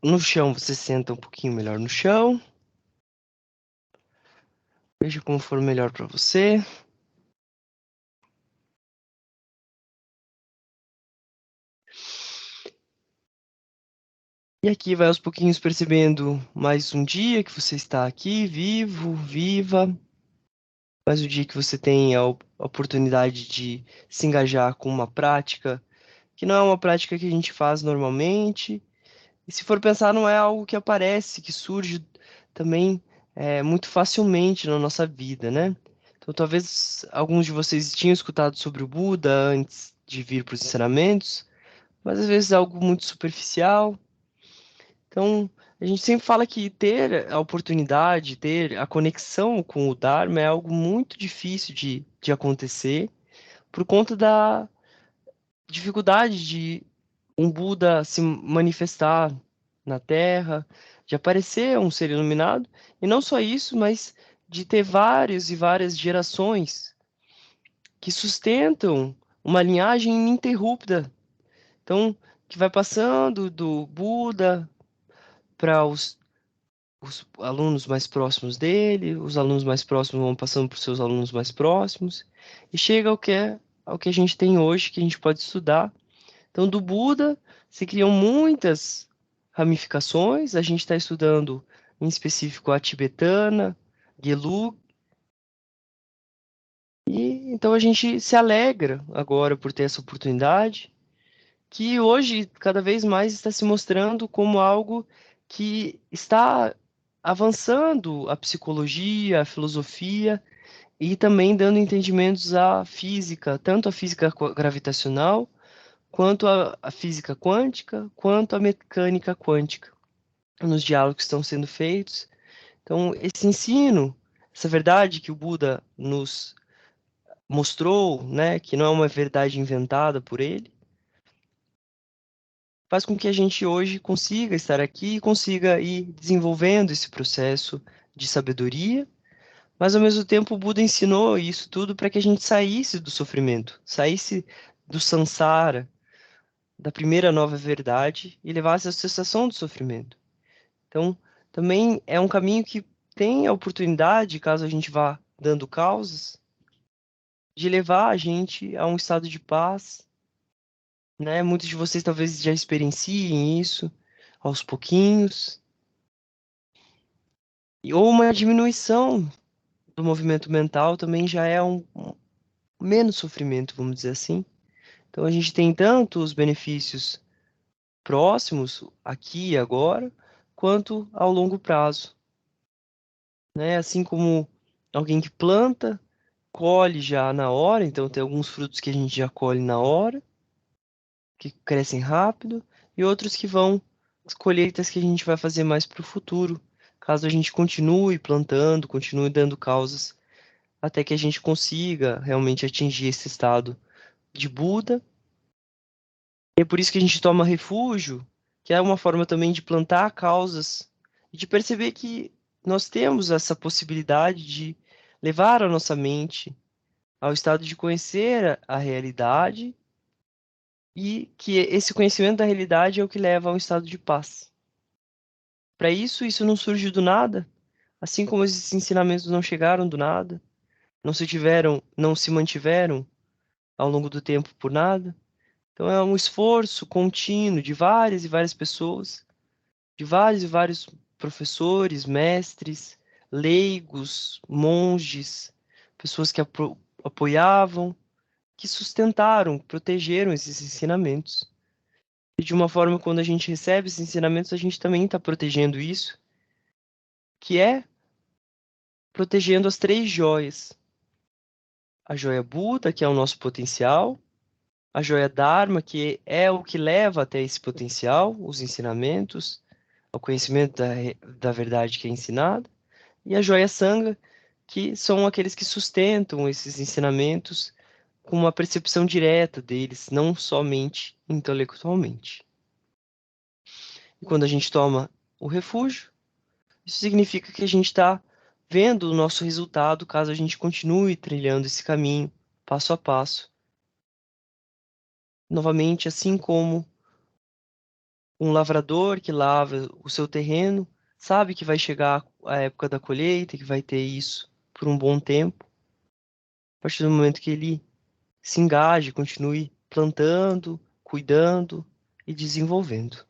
No chão, você senta um pouquinho melhor no chão. Veja como for melhor para você. E aqui vai aos pouquinhos percebendo mais um dia que você está aqui, vivo, viva. Mais um dia que você tem a oportunidade de se engajar com uma prática que não é uma prática que a gente faz normalmente. E se for pensar, não é algo que aparece, que surge também muito facilmente na nossa vida, né? Então, talvez alguns de vocês tinham escutado sobre o Buda antes de vir para os ensinamentos, mas às vezes é algo muito superficial. Então, a gente sempre fala que ter a oportunidade, ter a conexão com o Dharma é algo muito difícil de acontecer, por conta da dificuldade de um Buda se manifestar na Terra, de aparecer um ser iluminado, e não só isso, mas de ter várias e várias gerações que sustentam uma linhagem ininterrupta. Então, que vai passando do Buda para os alunos mais próximos dele, os alunos mais próximos vão passando para os seus alunos mais próximos, e chega ao que a gente tem hoje, que a gente pode estudar. Então, do Buda se criam muitas ramificações. A gente está estudando, em específico, a tibetana, Gelug, e então a gente se alegra agora por ter essa oportunidade, que hoje cada vez mais está se mostrando como algo que está avançando a psicologia, a filosofia e também dando entendimentos à física, tanto a física gravitacional quanto a física quântica, quanto a mecânica quântica, nos diálogos que estão sendo feitos. Então, esse ensino, essa verdade que o Buda nos mostrou, né, que não é uma verdade inventada por ele, faz com que a gente hoje consiga estar aqui e consiga ir desenvolvendo esse processo de sabedoria, mas ao mesmo tempo o Buda ensinou isso tudo para que a gente saísse do sofrimento, saísse do samsara, da primeira nova verdade e levasse à cessação do sofrimento. Então, também é um caminho que tem a oportunidade, caso a gente vá dando causas, de levar a gente a um estado de paz, né? Muitos de vocês talvez já experienciem isso aos pouquinhos, ou uma diminuição do movimento mental também já é um menos sofrimento, vamos dizer assim. Então, a gente tem tanto os benefícios próximos, aqui e agora, quanto ao longo prazo, né? Assim como alguém que planta, colhe já na hora, então tem alguns frutos que a gente já colhe na hora, que crescem rápido, e outros que vão, as colheitas que a gente vai fazer mais para o futuro, caso a gente continue plantando, continue dando causas, até que a gente consiga realmente atingir esse estado de Buda. E é por isso que a gente toma refúgio, que é uma forma também de plantar causas e de perceber que nós temos essa possibilidade de levar a nossa mente ao estado de conhecer a realidade e que esse conhecimento da realidade é o que leva a um estado de paz. Para isso, isso não surgiu do nada, assim como esses ensinamentos não chegaram do nada, não se mantiveram ao longo do tempo por nada. Então é um esforço contínuo de várias e várias pessoas, de vários e vários professores, mestres, leigos, monges, pessoas que apoiavam, que sustentaram, protegeram esses ensinamentos. E de uma forma, quando a gente recebe esses ensinamentos, a gente também está protegendo isso, que é protegendo as três joias. A joia Buda, que é o nosso potencial, a joia Dharma, que é o que leva até esse potencial, os ensinamentos, o conhecimento da verdade que é ensinada, e a joia Sangha, que são aqueles que sustentam esses ensinamentos com uma percepção direta deles, não somente intelectualmente. E quando a gente toma o refúgio, isso significa que a gente está vendo o nosso resultado caso a gente continue trilhando esse caminho, passo a passo. Novamente, assim como Um lavrador que lava o seu terreno sabe que vai chegar a época da colheita, que vai ter isso por um bom tempo. A partir do momento que ele se engaje, continue plantando, cuidando e desenvolvendo.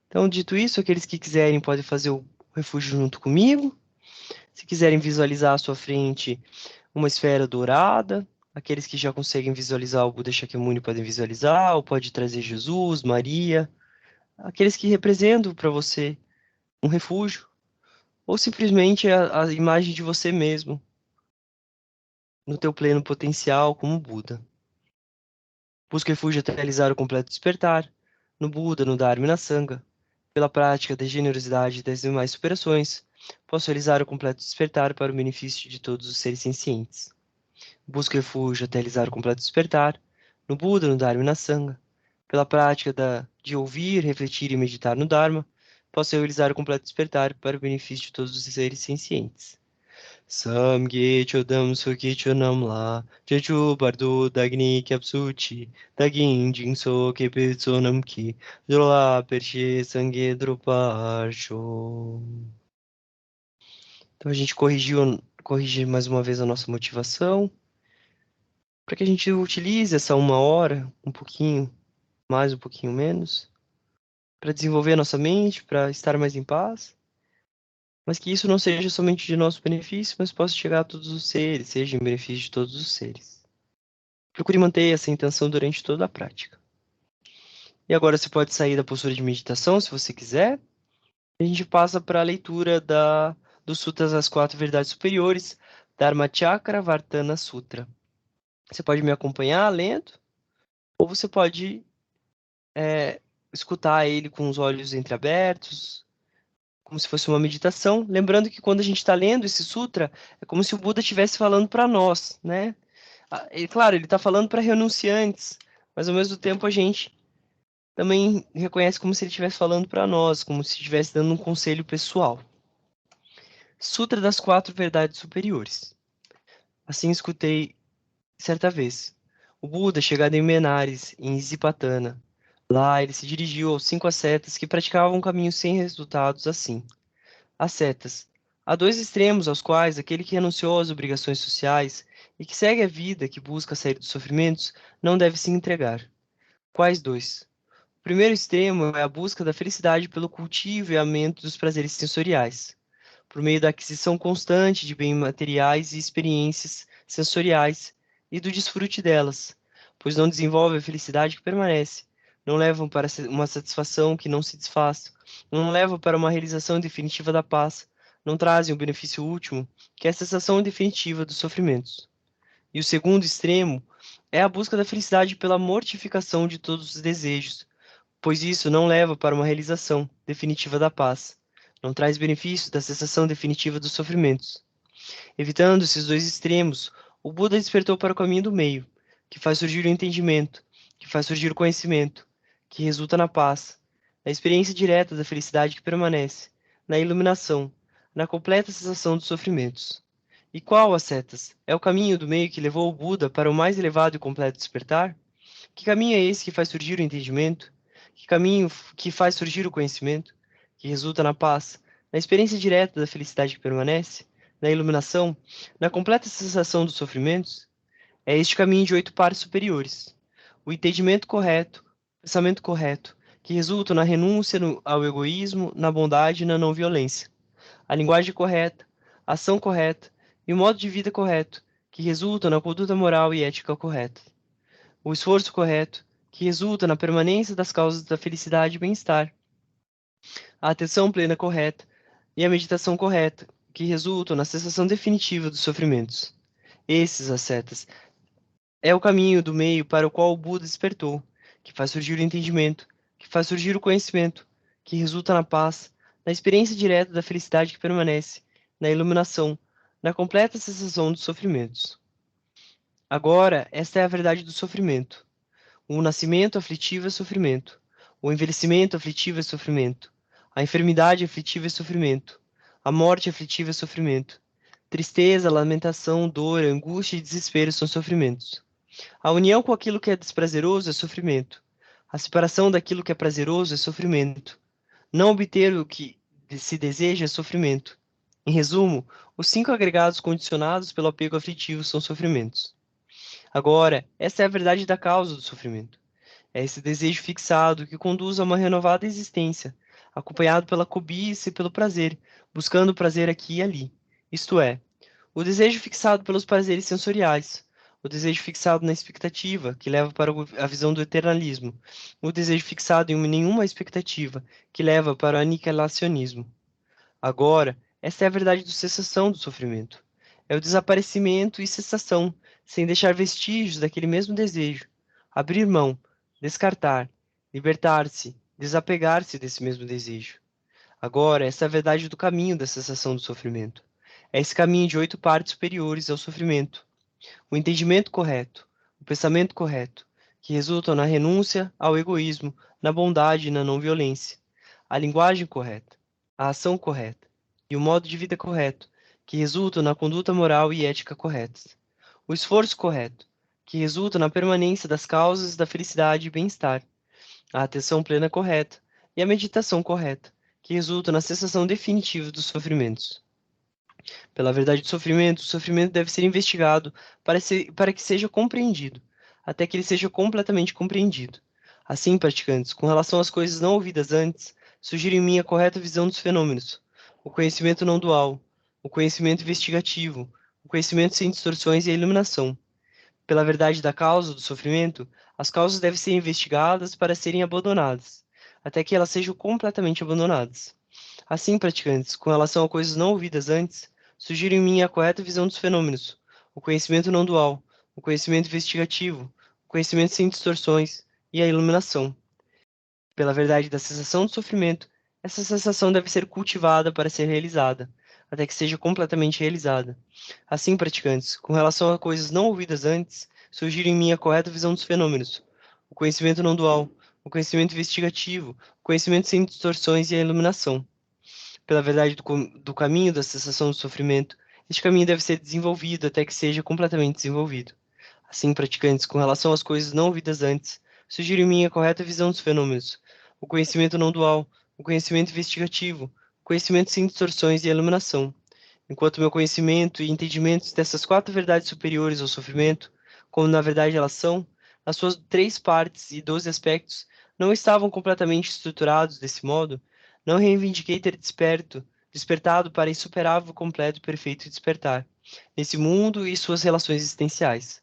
Então, dito isso, aqueles que quiserem podem fazer o refúgio junto comigo. Se quiserem visualizar à sua frente uma esfera dourada, aqueles que já conseguem visualizar o Buda Shakyamuni podem visualizar, ou pode trazer Jesus, Maria, aqueles que representam para você um refúgio, ou simplesmente a imagem de você mesmo, no teu pleno potencial como Buda. Busque refúgio até realizar o completo despertar, no Buda, no Dharma e na Sangha. Pela prática da generosidade e das demais superações, posso realizar o completo despertar para o benefício de todos os seres sencientes. Busque refúgio até realizar o completo despertar, no Buda, no Dharma e na Sangha. Pela prática de ouvir, refletir e meditar no Dharma, posso realizar o completo despertar para o benefício de todos os seres sencientes. Samgye chodam suki chonam la, jeju bardo dagni kyapsuchi, dagin jinso kepetsonam ki, drola perche sangye droparsho. Então a gente corrige mais uma vez a nossa motivação, para que a gente utilize essa 1 hora, um pouquinho mais, um pouquinho menos, para desenvolver a nossa mente, para estar mais em paz. Mas que isso não seja somente de nosso benefício, mas possa chegar a todos os seres, seja em benefício de todos os seres. Procure manter essa intenção durante toda a prática. E agora você pode sair da postura de meditação, se você quiser. E a gente passa para a leitura dos Sutras das 4 Verdades Superiores, Dharma Chakra Vartana Sutra. Você pode me acompanhar lendo, ou você pode escutar ele com os olhos entreabertos, como se fosse uma meditação. Lembrando que quando a gente está lendo esse sutra, é como se o Buda estivesse falando para nós, né? E, claro, ele está falando para renunciantes, mas ao mesmo tempo a gente também reconhece como se ele estivesse falando para nós, como se estivesse dando um conselho pessoal. Sutra das 4 Verdades Superiores. Assim escutei certa vez. O Buda, chegado em Benares, em Zipatana, lá ele se dirigiu aos 5 ascetas que praticavam um caminho sem resultados assim. Ascetas. Há 2 extremos aos quais aquele que renunciou às obrigações sociais e que segue a vida que busca sair dos sofrimentos não deve se entregar. Quais 2? O primeiro extremo é a busca da felicidade pelo cultivo e aumento dos prazeres sensoriais, por meio da aquisição constante de bens materiais e experiências sensoriais e do desfrute delas, pois não desenvolve a felicidade que permanece, não levam para uma satisfação que não se desfaz, não levam para uma realização definitiva da paz, não trazem o benefício último, que é a cessação definitiva dos sofrimentos. E o segundo extremo é a busca da felicidade pela mortificação de todos os desejos, pois isso não leva para uma realização definitiva da paz, não traz benefício da cessação definitiva dos sofrimentos. Evitando esses 2 extremos, o Buda despertou para o caminho do meio, que faz surgir o entendimento, que faz surgir o conhecimento, que resulta na paz, na experiência direta da felicidade que permanece, na iluminação, na completa cessação dos sofrimentos. E qual, ascetas, é o caminho do meio que levou o Buda para o mais elevado e completo despertar? Que caminho é esse que faz surgir o entendimento? Que caminho que faz surgir o conhecimento? Que resulta na paz, na experiência direta da felicidade que permanece, na iluminação, na completa cessação dos sofrimentos? É este caminho de 8 pares superiores. O entendimento correto, o pensamento correto, que resulta na renúncia ao egoísmo, na bondade e na não violência. A linguagem correta, a ação correta e o modo de vida correto, que resultam na conduta moral e ética correta. O esforço correto, que resulta na permanência das causas da felicidade e bem-estar. A atenção plena correta e a meditação correta, que resultam na cessação definitiva dos sofrimentos. Esses, ascetas, é o caminho do meio para o qual o Buda despertou, que faz surgir o entendimento, que faz surgir o conhecimento, que resulta na paz, na experiência direta da felicidade que permanece, na iluminação, na completa cessação dos sofrimentos. Agora, esta é a verdade do sofrimento. O nascimento aflitivo é sofrimento. O envelhecimento aflitivo é sofrimento. A enfermidade aflitiva é sofrimento. A morte aflitiva é sofrimento. Tristeza, lamentação, dor, angústia e desespero são sofrimentos. A união com aquilo que é desprazeroso é sofrimento. A separação daquilo que é prazeroso é sofrimento. Não obter o que se deseja é sofrimento. Em resumo, os 5 agregados condicionados pelo apego afetivo são sofrimentos. Agora, essa é a verdade da causa do sofrimento. É esse desejo fixado que conduz a uma renovada existência, acompanhado pela cobiça e pelo prazer, buscando o prazer aqui e ali. Isto é, o desejo fixado pelos prazeres sensoriais, o desejo fixado na expectativa, que leva para a visão do eternalismo, o desejo fixado em nenhuma expectativa, que leva para o aniquilacionismo. Agora, esta é a verdade do cessação do sofrimento. É o desaparecimento e cessação, sem deixar vestígios daquele mesmo desejo. Abrir mão, descartar, libertar-se, desapegar-se desse mesmo desejo. Agora, essa é a verdade do caminho da cessação do sofrimento. É esse caminho de 8 partes superiores ao sofrimento. O entendimento correto, o pensamento correto, que resultam na renúncia ao egoísmo, na bondade e na não violência. A linguagem correta, a ação correta e o modo de vida correto, que resultam na conduta moral e ética corretas. O esforço correto, que resulta na permanência das causas da felicidade e bem-estar. A atenção plena correta e a meditação correta, que resultam na cessação definitiva dos sofrimentos. Pela verdade do sofrimento, o sofrimento deve ser investigado para que seja compreendido, até que ele seja completamente compreendido. Assim, praticantes, com relação às coisas não ouvidas antes, sugiro em mim a correta visão dos fenômenos, o conhecimento não dual, o conhecimento investigativo, o conhecimento sem distorções e a iluminação. Pela verdade da causa do sofrimento, as causas devem ser investigadas para serem abandonadas, até que elas sejam completamente abandonadas. Assim, praticantes, com relação a coisas não ouvidas antes, sugiro em mim a correta visão dos fenômenos, o conhecimento não dual, o conhecimento investigativo, o conhecimento sem distorções e a iluminação. Pela verdade da cessação do sofrimento, essa cessação deve ser cultivada para ser realizada, até que seja completamente realizada. Assim, praticantes, com relação a coisas não ouvidas antes, sugiro em mim a correta visão dos fenômenos, o conhecimento não dual, o conhecimento investigativo, o conhecimento sem distorções e a iluminação. Pela verdade do caminho da cessação do sofrimento, este caminho deve ser desenvolvido até que seja completamente desenvolvido. Assim, praticantes, com relação às coisas não ouvidas antes, sugiro em mim a correta visão dos fenômenos, o conhecimento não dual, o conhecimento investigativo, o conhecimento sem distorções e a iluminação. Enquanto meu conhecimento e entendimento dessas 4 verdades superiores ao sofrimento, como na verdade elas são, as suas 3 partes e 12 aspectos, não estavam completamente estruturados desse modo, não reivindiquei ter despertado para insuperável, completo e perfeito despertar, nesse mundo e suas relações existenciais.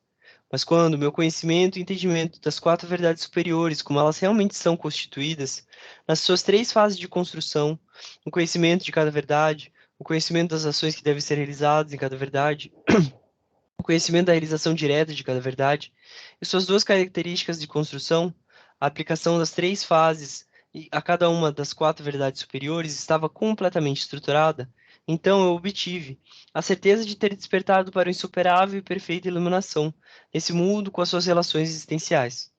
Mas quando meu conhecimento e entendimento das 4 verdades superiores, como elas realmente são constituídas, nas suas 3 fases de construção, o conhecimento de cada verdade, o conhecimento das ações que devem ser realizadas em cada verdade, o conhecimento da realização direta de cada verdade, e suas 2 características de construção, a aplicação das 3 fases a cada uma das 4 verdades superiores estava completamente estruturada, então eu obtive a certeza de ter despertado para o insuperável e perfeita iluminação, nesse mundo com as suas relações existenciais.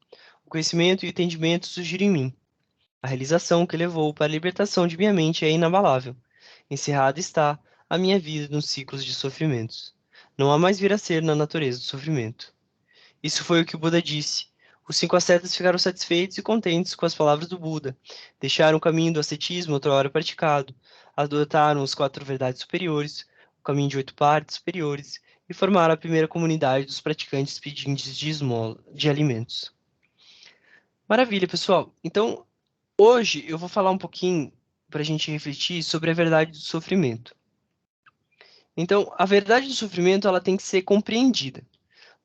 O conhecimento e o entendimento surgiram em mim. A realização que levou para a libertação de minha mente é inabalável. Encerrada está a minha vida nos ciclos de sofrimentos. Não há mais vir a ser na natureza do sofrimento. Isso foi o que o Buda disse. Os 5 ascetas ficaram satisfeitos e contentes com as palavras do Buda. Deixaram o caminho do ascetismo outrora praticado. Adotaram as 4 verdades superiores, o caminho de 8 partes superiores, e formaram a primeira comunidade dos praticantes pedintes de esmola, de alimentos. Maravilha, pessoal. Então, hoje eu vou falar um pouquinho para a gente refletir sobre a verdade do sofrimento. Então, a verdade do sofrimento ela tem que ser compreendida.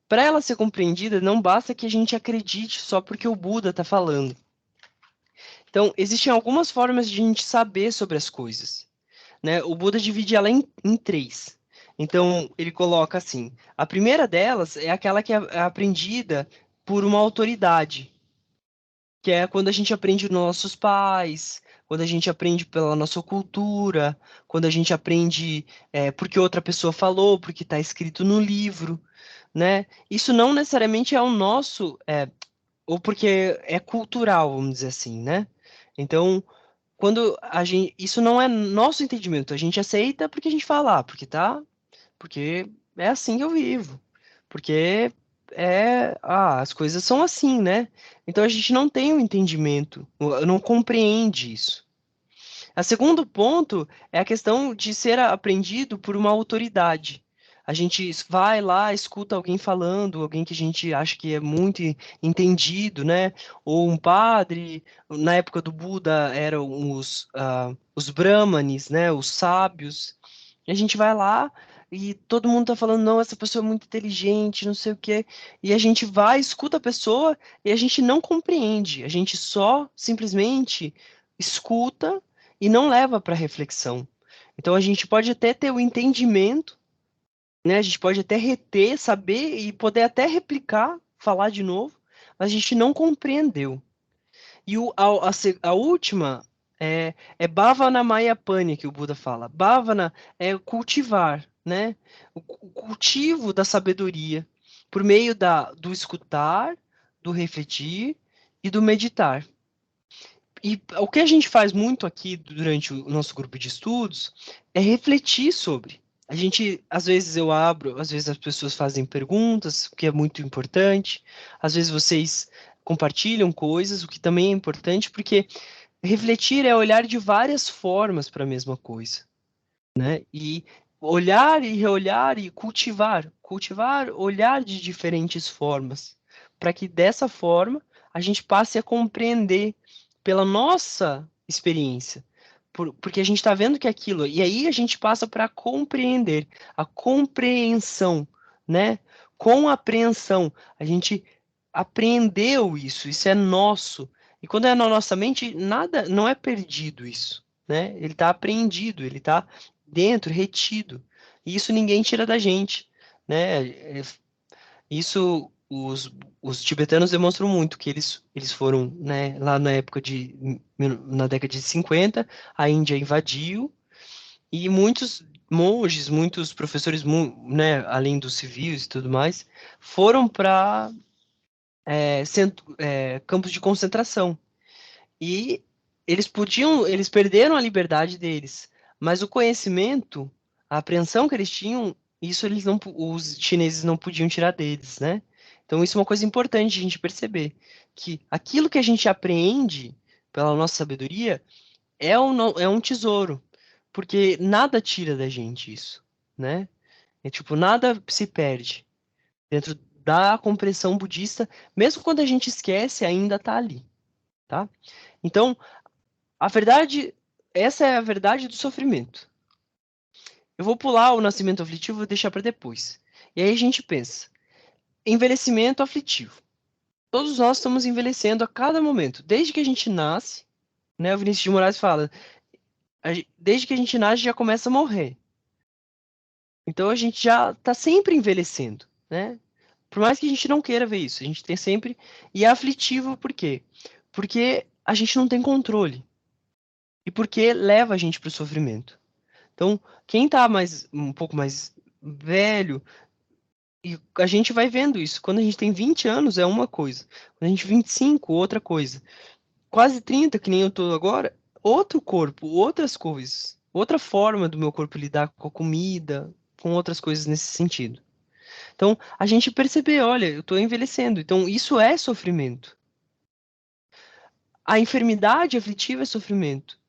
Para ela ser compreendida, não basta que a gente acredite só porque o Buda está falando. Então, existem algumas formas de a gente saber sobre as coisas, né? O Buda divide ela em 3. Então, ele coloca assim: a primeira delas é aquela que é aprendida por uma autoridade, que é quando a gente aprende dos nossos pais, quando a gente aprende pela nossa cultura, quando a gente aprende porque outra pessoa falou, porque está escrito no livro, né? Isso não necessariamente é o nosso, ou porque é cultural, vamos dizer assim, né? Então, quando a gente, isso não é nosso entendimento, a gente aceita porque a gente fala, porque é assim que eu vivo, porque as coisas são assim, né? Então a gente não tem um entendimento, não compreende isso. O segundo ponto é a questão de ser aprendido por uma autoridade. A gente vai lá, escuta alguém falando, alguém que a gente acha que é muito entendido, né? Ou um padre, na época do Buda eram os brahmanes, né? Os sábios. E a gente vai lá e todo mundo tá falando, não, essa pessoa é muito inteligente, não sei o quê. E a gente vai, escuta a pessoa e a gente não compreende. A gente só simplesmente escuta e não leva para reflexão. Então a gente pode até ter o entendimento, né? A gente pode até reter, saber e poder até replicar, falar de novo, mas a gente não compreendeu. E a última é Bhavana Mayapani, que o Buda fala. Bhavana é cultivar, né? O cultivo da sabedoria por meio do escutar, do refletir e do meditar. E o que a gente faz muito aqui durante o nosso grupo de estudos é refletir sobre. A gente, às vezes eu abro, às vezes as pessoas fazem perguntas, o que é muito importante. Às vezes vocês compartilham coisas, o que também é importante, porque refletir é olhar de várias formas para a mesma coisa, né? E olhar e reolhar e cultivar, olhar de diferentes formas, para que dessa forma a gente passe a compreender pela nossa experiência, porque a gente está vendo que aquilo, e aí a gente passa para compreender, a compreensão, né? Com apreensão, a gente aprendeu isso, isso é nosso. E quando é na nossa mente, nada, não é perdido isso, né? Ele está apreendido, ele está dentro, retido. E isso ninguém tira da gente, né? Isso os tibetanos demonstram muito, que eles foram, né, lá na época na década de 50, a Índia invadiu, e muitos monges, muitos professores, né, além dos civis e tudo mais, foram para campos de concentração. E eles perderam a liberdade deles, mas o conhecimento, a apreensão que eles tinham, isso os chineses não podiam tirar deles, né? Então isso é uma coisa importante a gente perceber, que aquilo que a gente apreende pela nossa sabedoria é um tesouro, porque nada tira da gente isso, né? É tipo, nada se perde dentro da compreensão budista, mesmo quando a gente esquece, ainda está ali, tá? Então, a verdade, essa é a verdade do sofrimento. Eu vou pular o nascimento aflitivo e vou deixar para depois. E aí a gente pensa, envelhecimento aflitivo. Todos nós estamos envelhecendo a cada momento, desde que a gente nasce, né? O Vinícius de Moraes fala, desde que a gente nasce já começa a morrer. Então a gente já está sempre envelhecendo, né? Por mais que a gente não queira ver isso, a gente tem sempre. E é aflitivo por quê? Porque a gente não tem controle. E porque leva a gente para o sofrimento. Então, quem tá um pouco mais velho, e a gente vai vendo isso. Quando a gente tem 20 anos é uma coisa. Quando a gente tem 25, outra coisa. Quase 30, que nem eu tô agora, outro corpo, outras coisas. Outra forma do meu corpo lidar com a comida, com outras coisas nesse sentido. Então, a gente perceber, olha, eu tô envelhecendo. Então, isso é sofrimento. A enfermidade aflitiva é sofrimento.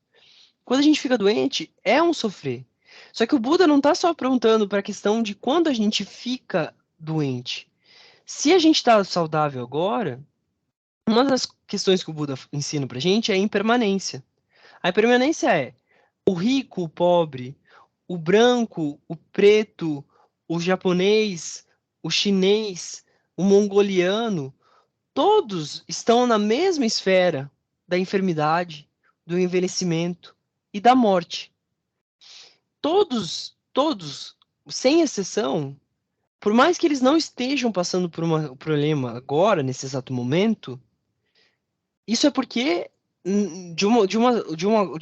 Quando a gente fica doente, é um sofrer. Só que o Buda não está só apontando para a questão de quando a gente fica doente. Se a gente está saudável agora, uma das questões que o Buda ensina para a gente é a impermanência. A impermanência é o rico, o pobre, o branco, o preto, o japonês, o chinês, o mongoliano, todos estão na mesma esfera da enfermidade, do envelhecimento e da morte. Todos, sem exceção, por mais que eles não estejam passando por um problema agora, nesse exato momento, isso é porque de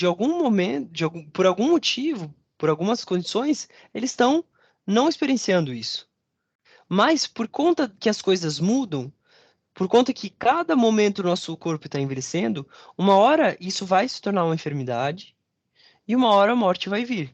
algum momento, por algum motivo, por algumas condições, eles estão não experienciando isso. Mas por conta que as coisas mudam, por conta que cada momento o nosso corpo está envelhecendo, uma hora isso vai se tornar uma enfermidade e uma hora a morte vai vir.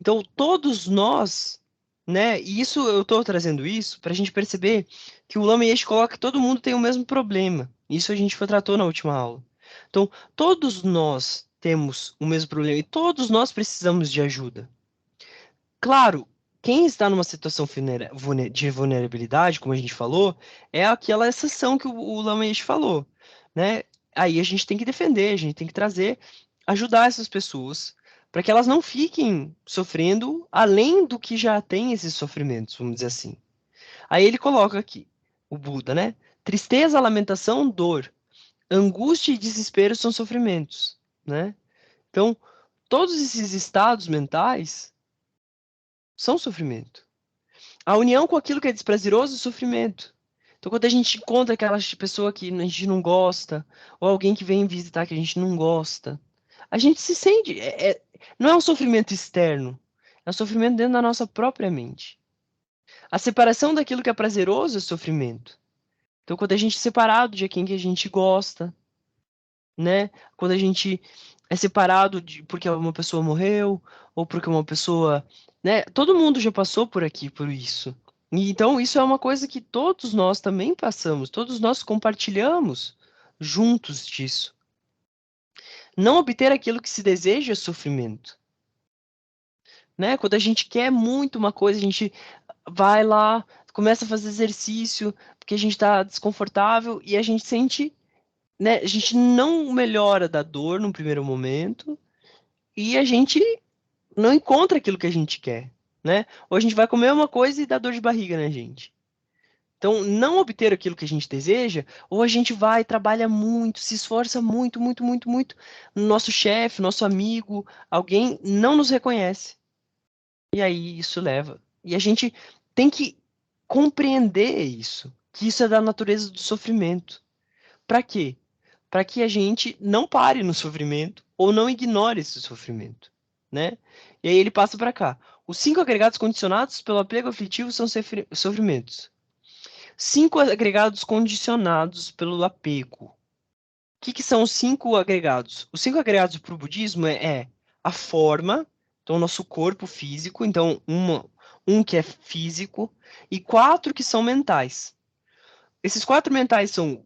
Então, todos nós né? E isso eu estou trazendo isso para a gente perceber que o Lama Yeshe coloca que todo mundo tem o mesmo problema. Isso a gente foi tratou na última aula. Então, todos nós temos o mesmo problema e todos nós precisamos de ajuda. Claro, quem está numa situação de vulnerabilidade, como a gente falou, é aquela exceção que o Lama Yeshe falou, né? Aí a gente tem que defender, a gente tem que trazer, ajudar essas pessoas para que elas não fiquem sofrendo além do que já tem esses sofrimentos, vamos dizer assim. Aí ele coloca aqui, o Buda, né? Tristeza, lamentação, dor, angústia e desespero são sofrimentos, né? Então, todos esses estados mentais são sofrimento. A união com aquilo que é desprazeroso é sofrimento. Então, quando a gente encontra aquela pessoa que a gente não gosta, ou alguém que vem visitar que a gente não gosta, a gente se sente. Não é um sofrimento externo, é um sofrimento dentro da nossa própria mente. A separação daquilo que é prazeroso é sofrimento. Então, quando a gente é separado de quem que a gente gosta, né? Quando a gente é separado de porque uma pessoa morreu ou porque uma pessoa, né? Todo mundo já passou por aqui por isso. E então isso é uma coisa que todos nós também passamos, todos nós compartilhamos juntos disso. Não obter aquilo que se deseja é sofrimento, né? Quando a gente quer muito uma coisa, a gente vai lá, começa a fazer exercício, porque a gente está desconfortável e a gente sente, né? A gente não melhora da dor no primeiro momento e a gente não encontra aquilo que a gente quer, né? Ou a gente vai comer uma coisa e dá dor de barriga na gente. Então, não obter aquilo que a gente deseja, ou a gente vai, trabalha muito, se esforça muito, muito, muito, muito. Nosso chefe, nosso amigo, alguém não nos reconhece. E aí isso leva. E a gente tem que compreender isso, que isso é da natureza do sofrimento. Para quê? Para que a gente não pare no sofrimento ou não ignore esse sofrimento, né? E aí ele passa para cá. Os 5 agregados condicionados pelo apego afetivo são sofrimentos. 5 agregados condicionados pelo apego. O que são os 5 agregados? Os 5 agregados para o budismo é a forma, então o nosso corpo físico, então um que é físico, e 4 que são mentais. Esses 4 mentais são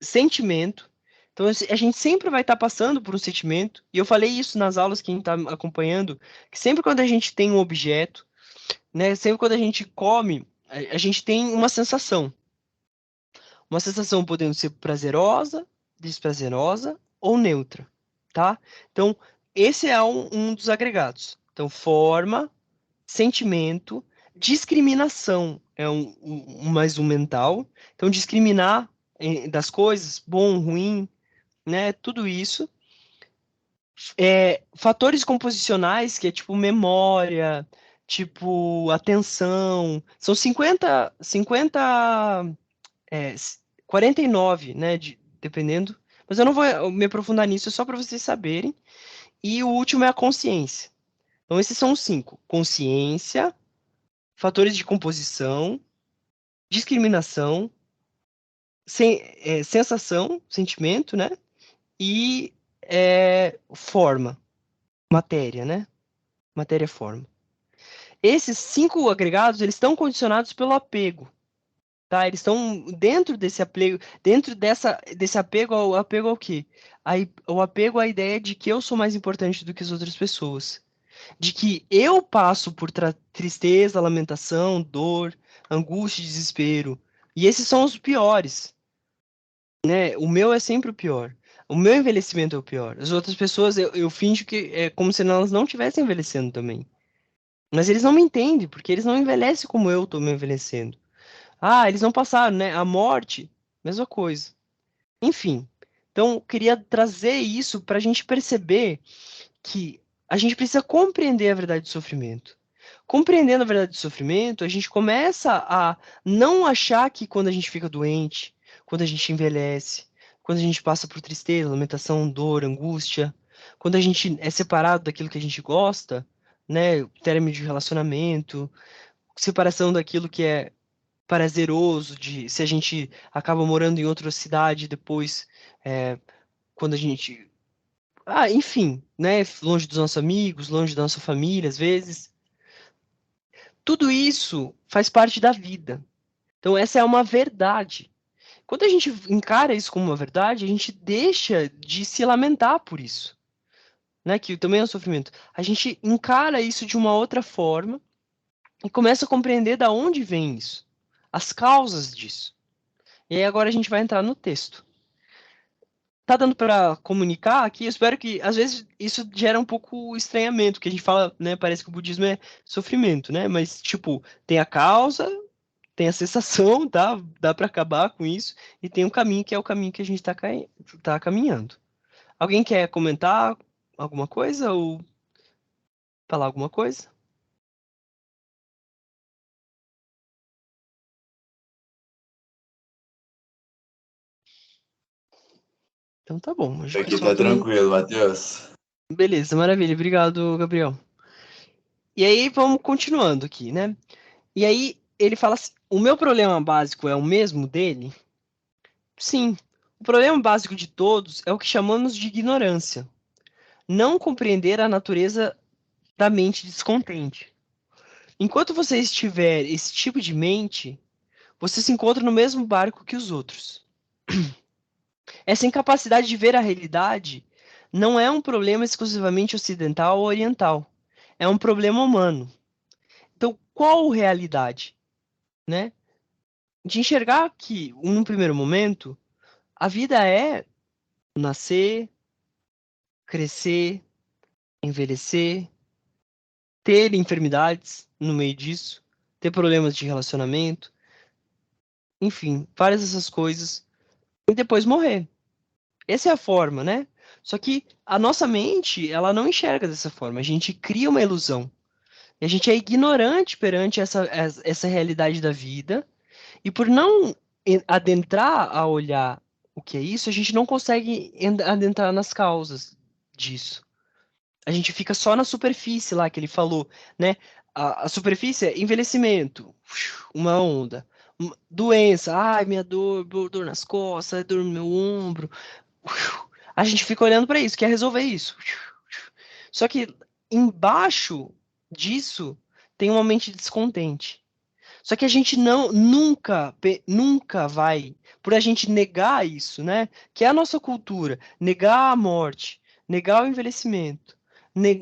sentimento. Então, a gente sempre vai estar passando por um sentimento, e eu falei isso nas aulas, quem está acompanhando, que sempre quando a gente tem um objeto, né, sempre quando a gente come, a gente tem uma sensação. Uma sensação podendo ser prazerosa, desprazerosa ou neutra, tá? Então, esse é um dos agregados. Então, forma, sentimento, discriminação é mais um mental. Então, discriminar das coisas, bom, ruim, né? Tudo isso. Fatores composicionais, que é tipo memória, tipo atenção. São 50 é, 49, né? Dependendo. Mas eu não vou me aprofundar nisso, é só para vocês saberem. E o último é a consciência. Então, esses são os 5: consciência, fatores de composição, discriminação, sensação, sentimento, né? E forma, matéria, né? Matéria-forma. Esses 5 agregados, eles estão condicionados pelo apego, tá? Eles estão dentro desse apego, desse apego ao quê? O apego à ideia de que eu sou mais importante do que as outras pessoas. De que eu passo por tristeza, lamentação, dor, angústia e desespero. E esses são os piores, né? O meu é sempre o pior. O meu envelhecimento é o pior. As outras pessoas, eu finjo que é como se elas não estivessem envelhecendo também. Mas eles não me entendem, porque eles não envelhecem como eu estou me envelhecendo. Ah, eles não passaram, né? A morte, mesma coisa. Enfim, então eu queria trazer isso para a gente perceber que a gente precisa compreender a verdade do sofrimento. Compreendendo a verdade do sofrimento, a gente começa a não achar que quando a gente fica doente, quando a gente envelhece, quando a gente passa por tristeza, lamentação, dor, angústia, quando a gente é separado daquilo que a gente gosta, né, término de relacionamento, separação daquilo que é prazeroso, de se a gente acaba morando em outra cidade depois, é, quando a gente enfim, né? Longe dos nossos amigos, longe da nossa família, às vezes. Tudo isso faz parte da vida. Então, essa é uma verdade. Quando a gente encara isso como uma verdade, a gente deixa de se lamentar por isso, né? Que também é um sofrimento. A gente encara isso de uma outra forma e começa a compreender da onde vem isso, as causas disso. E aí agora a gente vai entrar no texto. Tá dando para comunicar aqui? Eu espero que, às vezes, isso gera um pouco estranhamento, que a gente fala, né? Parece que o budismo é sofrimento, né? Mas, tipo, tem a causa, tem a cessação, tá? Dá para acabar com isso, e tem um caminho que é o caminho que a gente tá caminhando. Alguém quer comentar alguma coisa ou falar alguma coisa? Então tá bom, acho que o Aqui pessoal tá também. tranquilo, Matheus. Beleza, maravilha, obrigado, Gabriel. E aí vamos continuando aqui, né? E aí ele fala assim: o meu problema básico é o mesmo dele? Sim. O problema básico de todos é o que chamamos de ignorância. Não compreender a natureza da mente descontente. Enquanto você estiver esse tipo de mente, você se encontra no mesmo barco que os outros. Essa incapacidade de ver a realidade não é um problema exclusivamente ocidental ou oriental. É um problema humano. Então, qual realidade, né? De enxergar que, num primeiro momento, a vida é nascer, crescer, envelhecer, ter enfermidades no meio disso, ter problemas de relacionamento, enfim, várias dessas coisas, e depois morrer. Essa é a forma, né? Só que a nossa mente, ela não enxerga dessa forma. A gente cria uma ilusão. E a gente é ignorante perante essa realidade da vida. E por não adentrar a olhar o que é isso, a gente não consegue adentrar nas causas disso. A gente fica só na superfície lá que ele falou, né? A superfície é envelhecimento, uma onda. Doença, ai, minha dor nas costas, dor no meu ombro. A gente fica olhando para isso, quer resolver isso. Só que embaixo disso tem uma mente descontente. Só que a gente não nunca vai, por a gente negar isso, né? Que é a nossa cultura, negar a morte, negar o envelhecimento,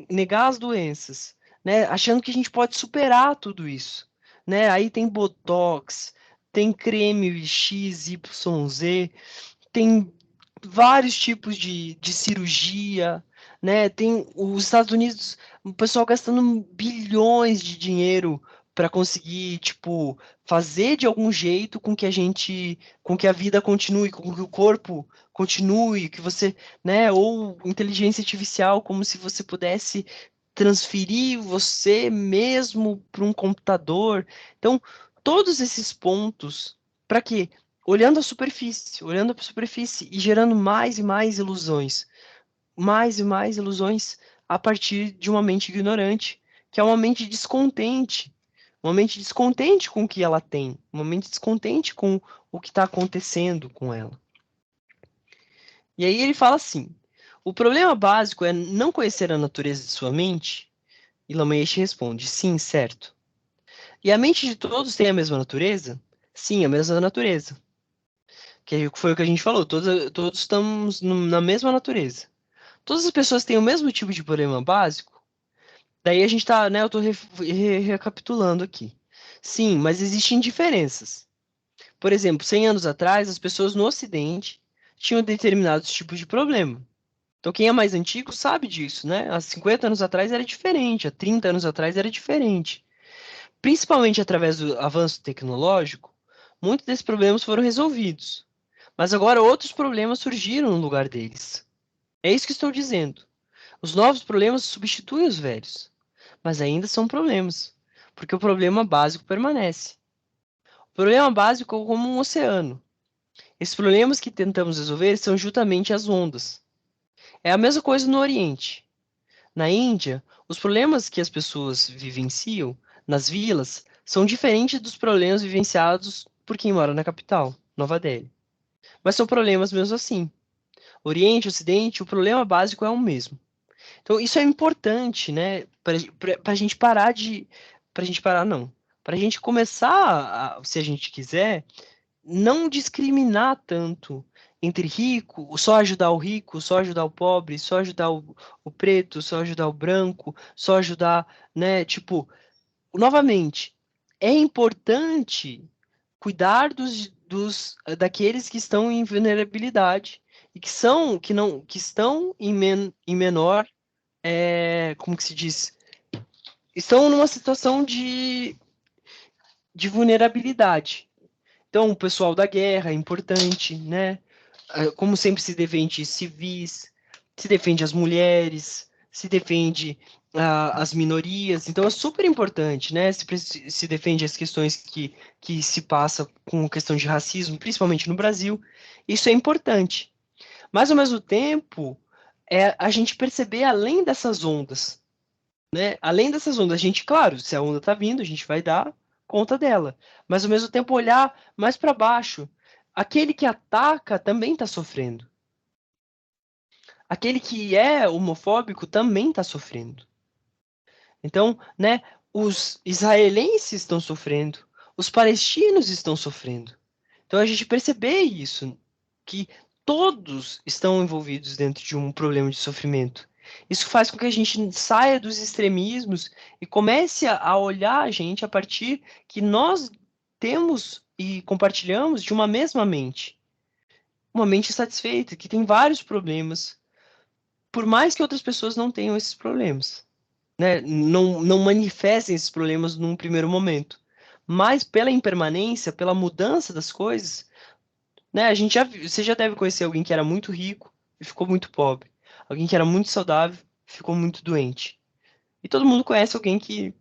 negar as doenças, né? Achando que a gente pode superar tudo isso, né? Aí tem Botox, tem creme X, Y, Z, tem vários tipos de cirurgia, né? Tem os Estados Unidos, o pessoal gastando bilhões de dinheiro para conseguir, tipo, fazer de algum jeito com que a gente, com que a vida continue, com que o corpo continue, que você, né? Ou inteligência artificial, como se você pudesse transferir você mesmo para um computador. Então, todos esses pontos, para quê? Olhando para a superfície e gerando mais e mais e mais ilusões a partir de uma mente ignorante, que é uma mente descontente com o que ela tem, uma mente descontente com o que está acontecendo com ela. E aí ele fala assim: o problema básico é não conhecer a natureza de sua mente. E Lamayeshi responde: sim, certo. E a mente de todos tem a mesma natureza? Sim, a mesma natureza. Que foi o que a gente falou, todos estamos na mesma natureza. Todas as pessoas têm o mesmo tipo de problema básico? Daí a gente tá, né, eu tô recapitulando aqui. Sim, mas existem diferenças. Por exemplo, 100 anos atrás, as pessoas no Ocidente tinham determinados tipos de problema. Então, quem é mais antigo sabe disso, né? Há 50 anos atrás era diferente, há 30 anos atrás era diferente. Principalmente através do avanço tecnológico, muitos desses problemas foram resolvidos. Mas agora outros problemas surgiram no lugar deles. É isso que estou dizendo. Os novos problemas substituem os velhos, mas ainda são problemas, porque o problema básico permanece. O problema básico é como um oceano. Esses problemas que tentamos resolver são justamente as ondas. É a mesma coisa no Oriente. Na Índia, os problemas que as pessoas vivenciam nas vilas são diferentes dos problemas vivenciados por quem mora na capital, Nova Delhi. Mas são problemas mesmo assim. Oriente, Ocidente, o problema básico é o mesmo. Então, isso é importante, né? Para a gente parar para a gente parar, não. Para a gente começar, se a gente quiser, não discriminar tanto entre rico, só ajudar o rico, só ajudar o pobre, só ajudar o preto, só ajudar o branco, só ajudar, né? Tipo, novamente, é importante cuidar daqueles que estão em vulnerabilidade e que estão em menor, como que se diz? Estão numa situação de vulnerabilidade. Então, o pessoal da guerra é importante, né? Como sempre se defende civis, se defende as mulheres, se defende as minorias. Então, é super importante, né? Se defende as questões que se passa com questão de racismo, principalmente no Brasil. Isso é importante. Mas, ao mesmo tempo, a gente perceber além dessas ondas, né? Além dessas ondas, a gente, claro, se a onda está vindo, a gente vai dar conta dela. Mas ao mesmo tempo olhar mais para baixo. Aquele que ataca também está sofrendo. Aquele que é homofóbico também está sofrendo. Então, né, os israelenses estão sofrendo, os palestinos estão sofrendo. Então a gente perceber isso, que todos estão envolvidos dentro de um problema de sofrimento. Isso faz com que a gente saia dos extremismos e comece a olhar a gente a partir que nós temos e compartilhamos de uma mesma mente. Uma mente satisfeita, que tem vários problemas, por mais que outras pessoas não tenham esses problemas, né? Não manifestem esses problemas num primeiro momento. Mas pela impermanência, pela mudança das coisas, né? Você já deve conhecer alguém que era muito rico e ficou muito pobre. Alguém que era muito saudável e ficou muito doente. E todo mundo conhece alguém que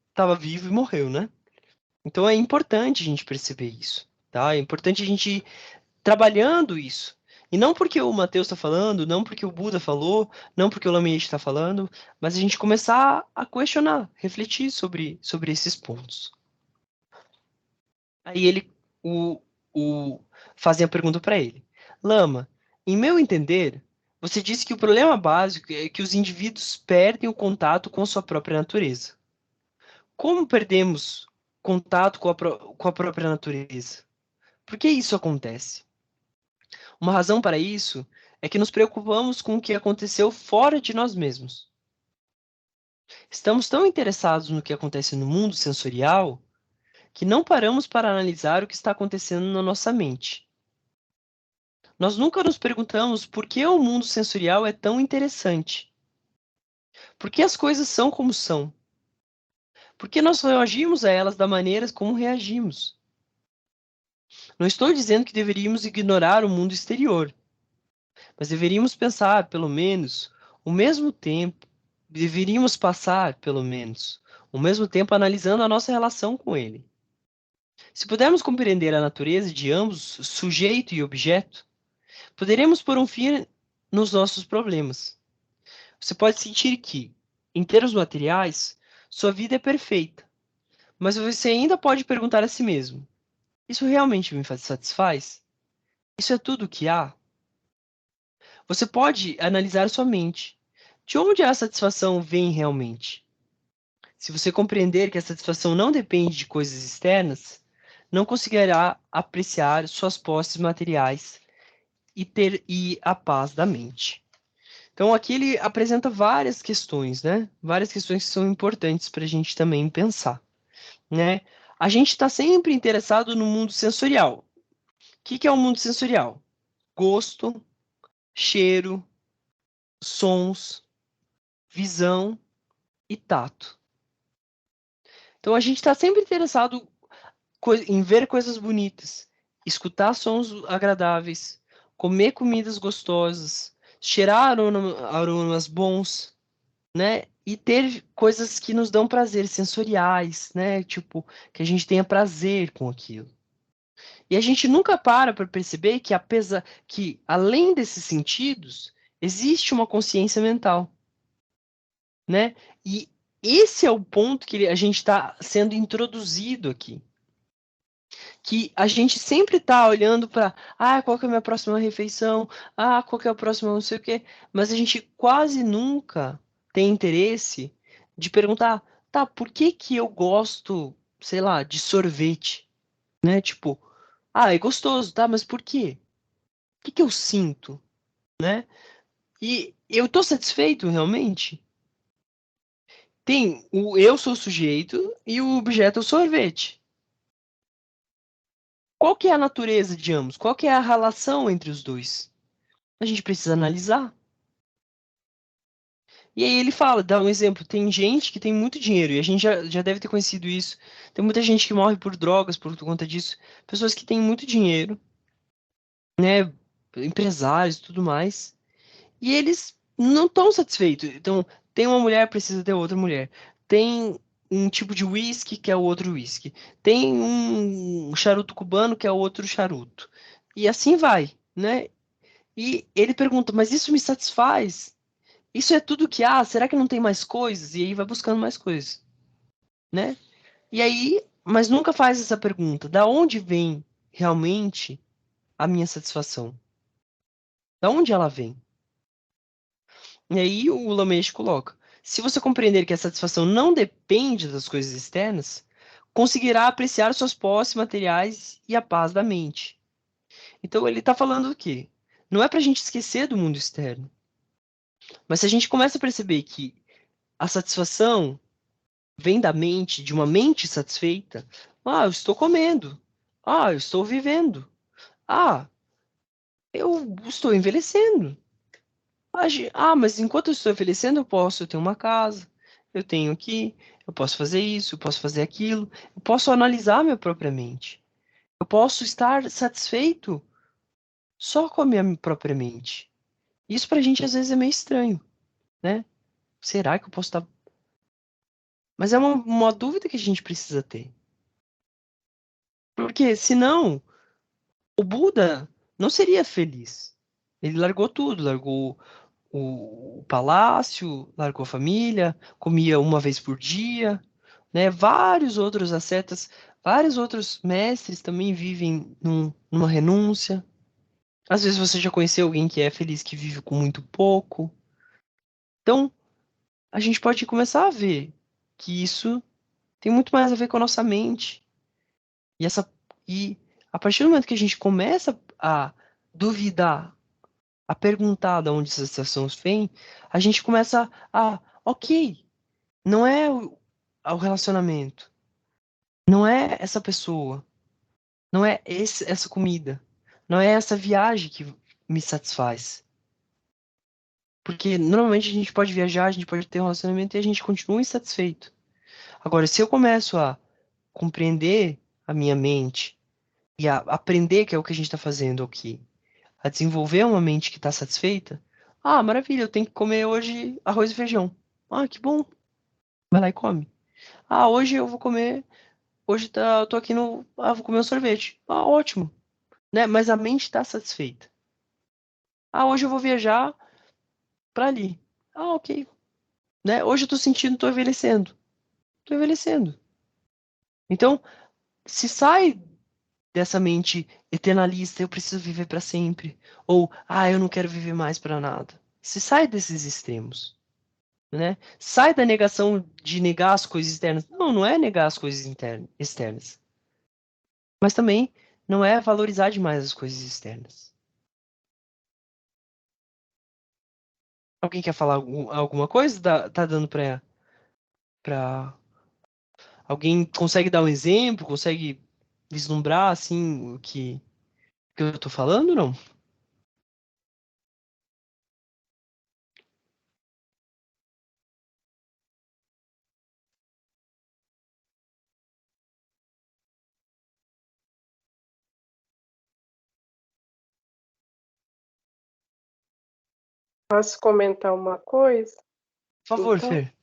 estava vivo e morreu, né? Então é importante a gente perceber isso, tá? É importante a gente ir trabalhando isso. E não porque o Mateus está falando, não porque o Buda falou, não porque o Lamiete está falando, mas a gente começar a questionar, refletir sobre esses pontos. Aí o fazem a pergunta para ele. Lama, em meu entender, você disse que o problema básico é que os indivíduos perdem o contato com sua própria natureza. Como perdemos contato com a própria natureza? Por que isso acontece? Uma razão para isso é que nos preocupamos com o que aconteceu fora de nós mesmos. Estamos tão interessados no que acontece no mundo sensorial que não paramos para analisar o que está acontecendo na nossa mente. Nós nunca nos perguntamos por que o mundo sensorial é tão interessante. Por que as coisas são como são? Por que nós reagimos a elas da maneira como reagimos? Não estou dizendo que deveríamos ignorar o mundo exterior, mas deveríamos pensar, pelo menos, o mesmo tempo, deveríamos passar, pelo menos, o mesmo tempo analisando a nossa relação com ele. Se pudermos compreender a natureza de ambos, sujeito e objeto, poderemos pôr um fim nos nossos problemas. Você pode sentir que, em termos materiais, sua vida é perfeita, mas você ainda pode perguntar a si mesmo: isso realmente me satisfaz? Isso é tudo o que há? Você pode analisar sua mente. De onde a satisfação vem realmente? Se você compreender que a satisfação não depende de coisas externas, não conseguirá apreciar suas posses materiais e a paz da mente. Então, aqui ele apresenta várias questões, né? Várias questões que são importantes para a gente também pensar, né? A gente está sempre interessado no mundo sensorial. O que é o mundo sensorial? Gosto, cheiro, sons, visão e tato. Então, a gente está sempre interessado em ver coisas bonitas, escutar sons agradáveis, comer comidas gostosas, cheirar aromas bons, né? E ter coisas que nos dão prazer, sensoriais, né? Tipo, que a gente tenha prazer com aquilo. E a gente nunca para perceber que, apesar que, além desses sentidos, existe uma consciência mental, né? E esse é o ponto que a gente está sendo introduzido aqui. Que a gente sempre está olhando para, qual que é a minha próxima refeição? Qual que é a próxima não sei o quê. Mas a gente quase nunca tem interesse de perguntar, tá, por que que eu gosto, sei lá, de sorvete, né? Tipo, ah, é gostoso, tá, mas por quê? O que que eu sinto, né? E eu tô satisfeito realmente? Tem o eu sou o sujeito e o objeto é o sorvete. Qual que é a natureza de ambos? Qual que é a relação entre os dois? A gente precisa analisar. E aí ele fala, dá um exemplo, tem gente que tem muito dinheiro, e a gente já deve ter conhecido isso. Tem muita gente que morre por drogas por conta disso. Pessoas que têm muito dinheiro, né? Empresários e tudo mais. E eles não estão satisfeitos. Então, tem uma mulher, precisa ter outra mulher. Tem um tipo de whisky que é o outro whisky. Tem um charuto cubano que é o outro charuto. E assim vai, né? E ele pergunta, mas isso me satisfaz? Isso é tudo que há? Será que não tem mais coisas? E aí vai buscando mais coisas, né? E aí, mas nunca faz essa pergunta, da onde vem realmente a minha satisfação? Da onde ela vem? E aí o Lameche coloca: se você compreender que a satisfação não depende das coisas externas, conseguirá apreciar suas posses materiais e a paz da mente. Então ele está falando o quê? Não é para a gente esquecer do mundo externo, mas se a gente começa a perceber que a satisfação vem da mente, de uma mente satisfeita, ah, eu estou comendo, ah, eu estou vivendo, ah, eu estou envelhecendo. Mas enquanto eu estou envelhecendo, eu posso ter uma casa, eu tenho aqui, eu posso fazer isso, eu posso fazer aquilo, eu posso analisar minha própria mente. Eu posso estar satisfeito só com a minha própria mente. Isso pra gente às vezes é meio estranho, né? Será que eu posso estar. Mas é uma dúvida que a gente precisa ter. Porque senão, o Buda não seria feliz. Ele largou tudo, largou o palácio, largou a família, comia uma vez por dia, né? Vários outros ascetas, vários outros mestres também vivem numa renúncia. Às vezes você já conheceu alguém que é feliz, que vive com muito pouco. Então, a gente pode começar a ver que isso tem muito mais a ver com a nossa mente. E essa e a partir do momento que a gente começa a duvidar, a perguntar de onde essas sensações vêm, a gente começa ok, não é o relacionamento, não é essa pessoa, não é essa comida, não é essa viagem que me satisfaz. Porque normalmente a gente pode viajar, a gente pode ter um relacionamento e a gente continua insatisfeito. Agora, se eu começo a compreender a minha mente e a aprender que é o que a gente está fazendo aqui, a desenvolver uma mente que está satisfeita, ah, maravilha, eu tenho que comer hoje arroz e feijão. Ah, que bom. Vai lá e come. Ah, hoje eu vou comer. Hoje eu tô aqui no. Ah, vou comer um sorvete. Ah, ótimo. Né? Mas a mente está satisfeita. Ah, hoje eu vou viajar para ali. Ah, ok. Né? Hoje eu tô sentindo, tô envelhecendo. Tô envelhecendo. Então, se sai dessa mente eternalista, eu preciso viver para sempre. Ou, ah, eu não quero viver mais para nada. Se sai desses extremos, né? Sai da negação de negar as coisas externas. Não, não é negar as coisas externas. Mas também não é valorizar demais as coisas externas. Alguém quer falar alguma coisa? Tá dando pra. Alguém consegue dar um exemplo? Consegue vislumbrar, assim, que eu tô falando, não? Posso comentar uma coisa? Por favor, Então, Fer.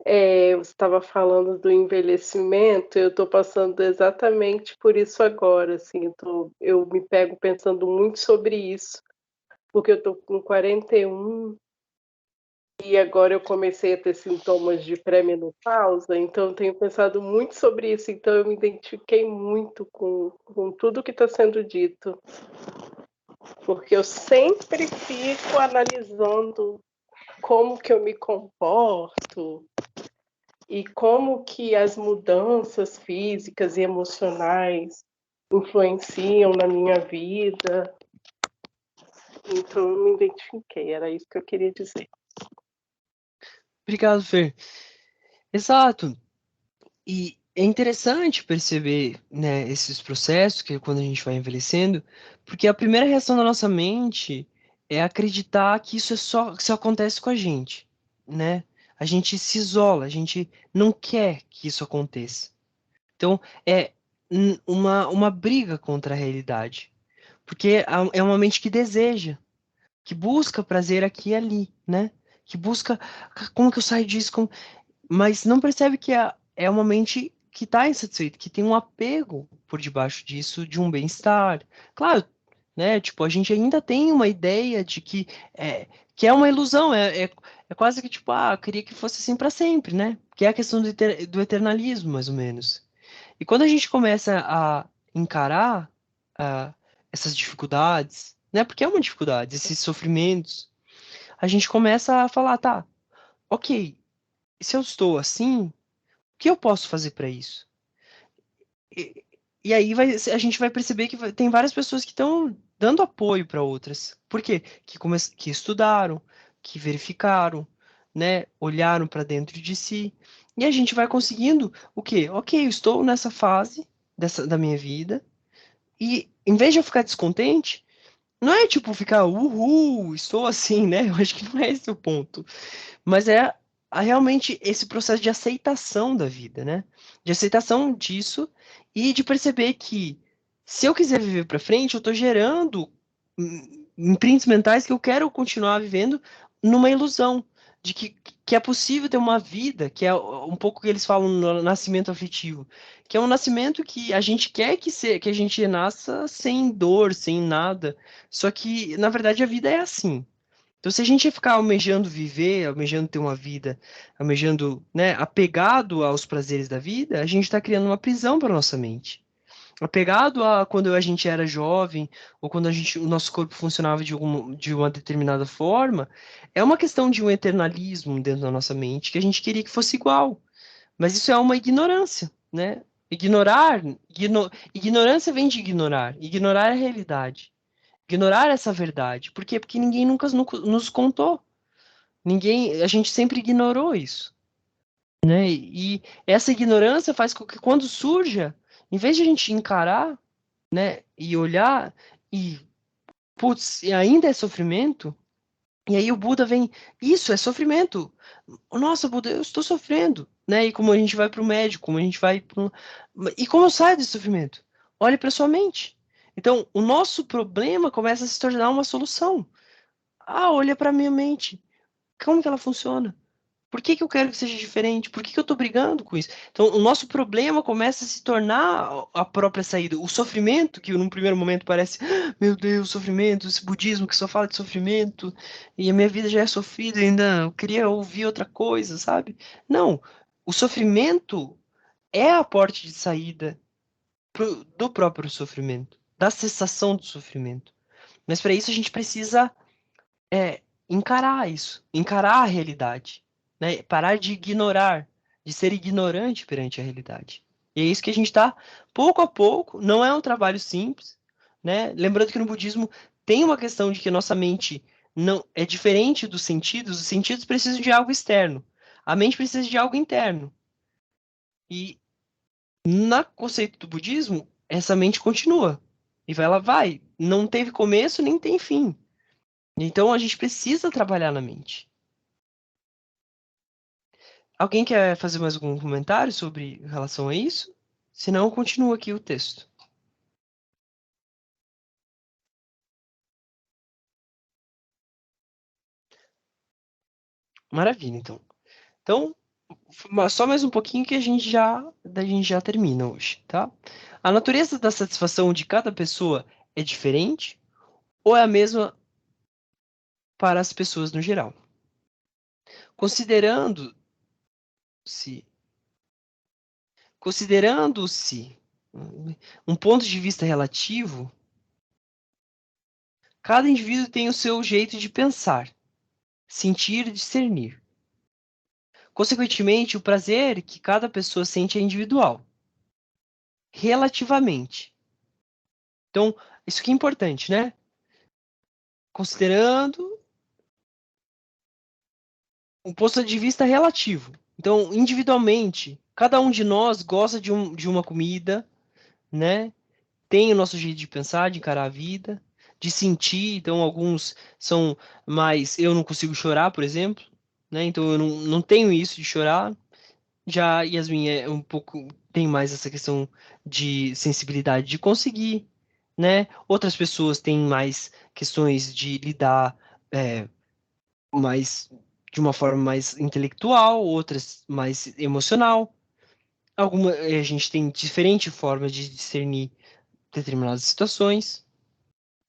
você estava falando do envelhecimento, eu estou passando exatamente por isso agora, assim, eu me pego pensando muito sobre isso, porque eu estou com 41 e agora eu comecei a ter sintomas de pré-menopausa, então eu tenho pensado muito sobre isso, então eu me identifiquei muito com tudo que está sendo dito, porque eu sempre fico analisando como que eu me comporto, e como que as mudanças físicas e emocionais influenciam na minha vida. Então eu me identifiquei, era isso que eu queria dizer. Obrigado, Fer. Exato. E é interessante perceber, né, esses processos que quando a gente vai envelhecendo, porque a primeira reação da nossa mente é acreditar que que isso acontece com a gente, né? A gente se isola, a gente não quer que isso aconteça. Então, é uma briga contra a realidade, porque é uma mente que deseja, que busca prazer aqui e ali, né? Que busca como que eu saio disso, mas não percebe que é uma mente que está insatisfeita, que tem um apego por debaixo disso, de um bem-estar. Claro, né? Tipo, a gente ainda tem uma ideia de que é uma ilusão, é quase que tipo, eu queria que fosse assim para sempre, né? Que é a questão do eternalismo, mais ou menos. E quando a gente começa a encarar ah, essas dificuldades, né? Porque é uma dificuldade, esses sofrimentos, a gente começa a falar, tá, ok, se eu estou assim, o que eu posso fazer para isso? E, e aí a gente vai perceber que tem várias pessoas que estão dando apoio para outras. Por quê? Que estudaram, que verificaram, né? Olharam para dentro de si. E a gente vai conseguindo o quê? Ok, eu estou nessa fase da minha vida. E em vez de eu ficar descontente, não é tipo ficar, uhul, estou assim, né? Eu acho que não é esse o ponto. Mas é realmente esse processo de aceitação da vida, né? De aceitação disso e de perceber que se eu quiser viver para frente, eu estou gerando imprints mentais que eu quero continuar vivendo numa ilusão de que é possível ter uma vida, que é um pouco que eles falam no nascimento afetivo, que é um nascimento que a gente quer que a gente nasça sem dor, sem nada. Só que, na verdade, a vida é assim. Então, se a gente ficar almejando viver, almejando ter uma vida, almejando, né, apegado aos prazeres da vida, a gente está criando uma prisão para nossa mente. Apegado a quando a gente era jovem, ou quando o nosso corpo funcionava de uma determinada forma, é uma questão de um eternalismo dentro da nossa mente que a gente queria que fosse igual. Mas isso é uma ignorância, né? Ignorância vem de ignorar. Ignorar a realidade. Ignorar essa verdade. Por quê? Porque ninguém nunca nos contou. A gente sempre ignorou isso, né? E essa ignorância faz com que quando surja, em vez de a gente encarar, né, e olhar e, putz, e ainda é sofrimento, e aí o Buda vem, isso é sofrimento. Nossa, Buda, eu estou sofrendo, né? E como a gente vai para o médico, como a gente vai pro... E como eu saio desse sofrimento? Olhe para sua mente. Então, o nosso problema começa a se tornar uma solução. Olha para minha mente. Como que ela funciona? Por que que eu quero que seja diferente? Por que que eu estou brigando com isso? Então, o nosso problema começa a se tornar a própria saída. O sofrimento, que num primeiro momento parece, meu Deus, sofrimento, esse budismo que só fala de sofrimento, e a minha vida já é sofrida, ainda eu queria ouvir outra coisa, sabe? Não, o sofrimento é a porta de saída do próprio sofrimento, da cessação do sofrimento. Mas para isso a gente precisa encarar isso, encarar a realidade, né? Parar de ignorar, de ser ignorante perante a realidade. E é isso que a gente está, pouco a pouco, não é um trabalho simples, né? Lembrando que no budismo tem uma questão de que a nossa mente não é diferente dos sentidos, os sentidos precisam de algo externo, a mente precisa de algo interno. E no conceito do budismo, essa mente continua. E ela vai, não teve começo nem tem fim. Então a gente precisa trabalhar na mente. Alguém quer fazer mais algum comentário sobre relação a isso? Se não, continua aqui o texto. Maravilha, então. Então, só mais um pouquinho que a gente já termina hoje, tá? A natureza da satisfação de cada pessoa é diferente ou é a mesma para as pessoas no geral? Considerando-se, considerando-se um ponto de vista relativo, cada indivíduo tem o seu jeito de pensar, sentir e discernir. Consequentemente, o prazer que cada pessoa sente é individual, relativamente. Então, isso que é importante, né? Considerando um ponto de vista relativo. Então, individualmente, cada um de nós gosta de uma comida, né? Tem o nosso jeito de pensar, de encarar a vida, de sentir. Então, alguns são mais. Eu não consigo chorar, por exemplo, né? Então, eu não tenho isso de chorar. Já Yasmin é um pouco. Tem mais essa questão de sensibilidade de conseguir, né? Outras pessoas têm mais questões de lidar. Mais de uma forma mais intelectual, outras mais emocional. A gente tem diferentes formas de discernir determinadas situações,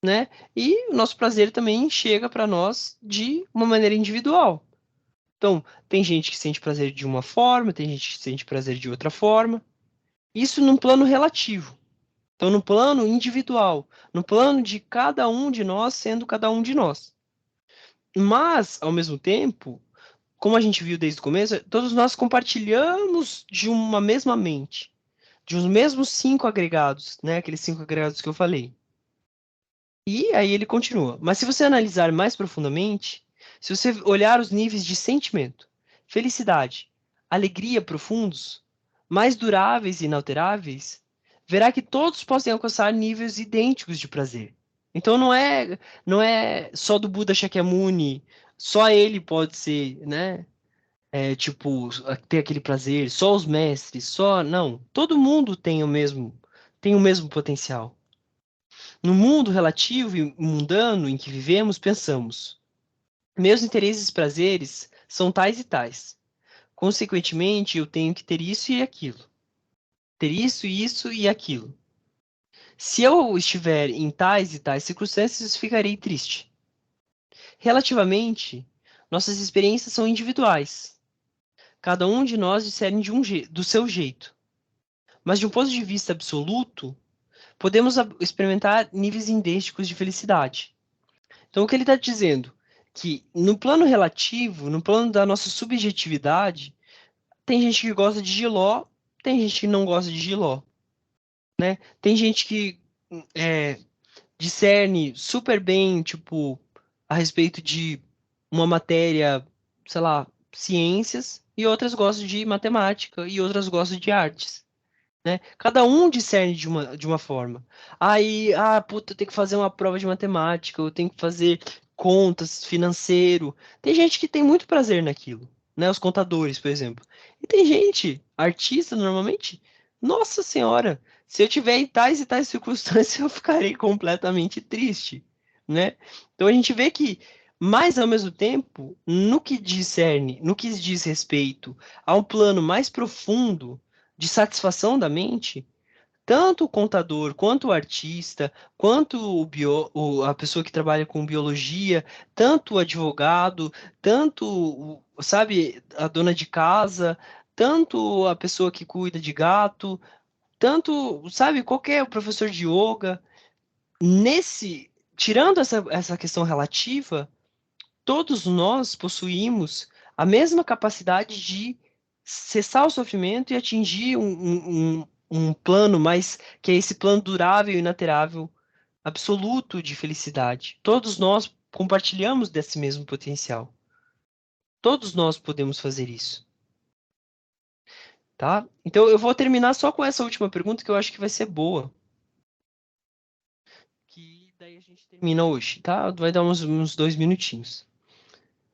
né? E o nosso prazer também chega para nós de uma maneira individual. Então, tem gente que sente prazer de uma forma, tem gente que sente prazer de outra forma. Isso num plano relativo. Então, no plano individual, no plano de cada um de nós sendo cada um de nós. Mas, ao mesmo tempo, como a gente viu desde o começo, todos nós compartilhamos de uma mesma mente, de os mesmos 5 agregados, né? Aqueles 5 agregados que eu falei. E aí ele continua. Mas se você analisar mais profundamente, se você olhar os níveis de sentimento, felicidade, alegria profundos, mais duráveis e inalteráveis, verá que todos podem alcançar níveis idênticos de prazer. Então não é só do Buda Shakyamuni, só ele pode ser, né? Tipo, ter aquele prazer, só os mestres, só. Não. Todo mundo tem o mesmo potencial. No mundo relativo e mundano em que vivemos, pensamos: meus interesses e prazeres são tais e tais. Consequentemente, eu tenho que ter isso e aquilo. Ter isso e aquilo. Se eu estiver em tais e tais circunstâncias, ficarei triste. Relativamente, nossas experiências são individuais. Cada um de nós discerne do seu jeito. Mas de um ponto de vista absoluto, podemos experimentar níveis idênticos de felicidade. Então, o que ele está dizendo? Que no plano relativo, no plano da nossa subjetividade, tem gente que gosta de Giló, tem gente que não gosta de Giló, né? Tem gente que é, discerne super bem, tipo, a respeito de uma matéria, sei lá, ciências, e outras gostam de matemática, e outras gostam de artes. Né? Cada um discerne de uma forma. Aí, puta, eu tenho que fazer uma prova de matemática, eu tenho que fazer contas, financeiro. Tem gente que tem muito prazer naquilo, né? Os contadores, por exemplo. E tem gente, artista, normalmente, nossa senhora, se eu tiver em tais e tais circunstâncias, eu ficarei completamente triste, né? Então a gente vê que, mas ao mesmo tempo, no que diz respeito a um plano mais profundo de satisfação da mente, tanto o contador, quanto o artista, quanto a pessoa que trabalha com biologia, tanto o advogado, tanto, sabe, a dona de casa, tanto a pessoa que cuida de gato, tanto, sabe, qualquer professor de yoga, tirando essa questão relativa, todos nós possuímos a mesma capacidade de cessar o sofrimento e atingir um plano mais, que é esse plano durável e inaterável, absoluto de felicidade. Todos nós compartilhamos desse mesmo potencial. Todos nós podemos fazer isso, tá? Então eu vou terminar só com essa última pergunta que eu acho que vai ser boa, que daí a gente termina hoje, tá? Vai dar uns 2 minutinhos.